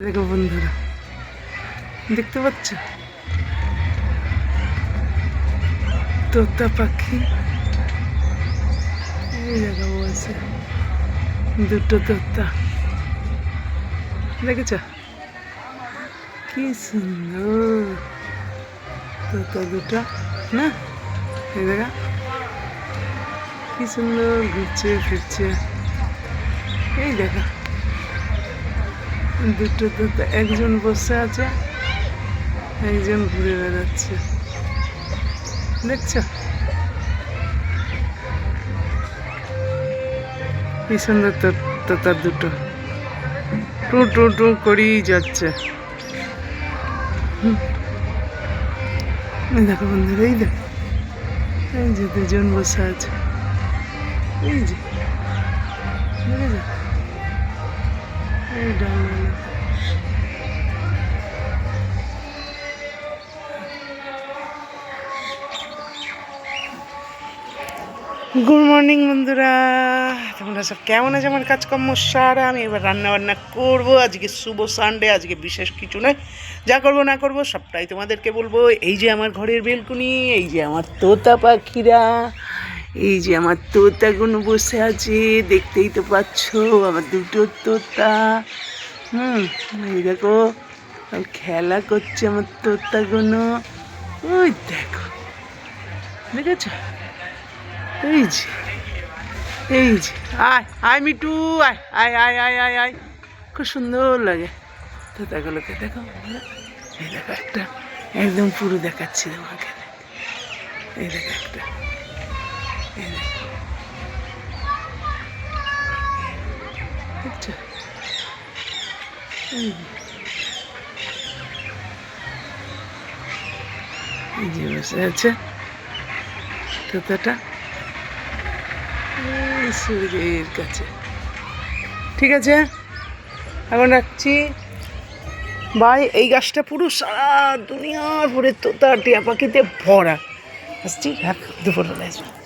দেখো বন্ধুরা, দেখতে পাচ্ছ তোতা পাখি। এই দেখো বসে দুটো তোতা, দেখেছ কি সুন্দর তোতা দুটো না? এই দেখা কি সুন্দর ঘুরছে ফিরছে। এই দেখা দুটো তোতা, একজন বসে আছে, একজন ঘুরে বেড়াচ্ছে, দেখছো কি সুন্দর তোতা দুটো টু টু টু করেই যাচ্ছে। দেখো বন্ধুরা, এই দেখো এই যে দুজন বসে আছে, এই যে দেখেছো এই ডালনাতে। গুড মর্নিং বন্ধুরা, তোমরা সব কেমন আছে? আমার কাজকর্ম সারা আমি এবার রান্না বান্না করবো। আজকে শুভ সানডে, আজকে বিশেষ কিছু নয়, যা করবো না করবো সবটাই তোমাদেরকে বলবো। এই যে আমার ঘরের বেলকুনি, এই যে আমার তোতা পাখিরা, এই যে আমার তোতাগুলো বসে আছে, দেখতেই তো পাচ্ছ আমার দুটো তোতা। এই দেখো খেলা করছে আমার তোতাগুলো, ওই দেখো দেখেছো, এই যে এই যে আয় আয় মিটু, আয় আয় আয় আয় আয় আয়, খুব সুন্দর লাগে তোতাগুলোকে। দেখো এই দেখো একটা একদম পুরো দেখাচ্ছি তোমাকে, এই দেখো একটা, এই দেখো দেখছো, এই যে বসে আছে তোতাটা সূর্যের কাছে। ঠিক আছে, এখন রাখছি, বাই। এই গাছটা পুরো সারা দুনিয়ার ভরে তোতা টিয়া পাখিতে ভরা। আসছি, রাখ, দুপুরবেলা আসবো।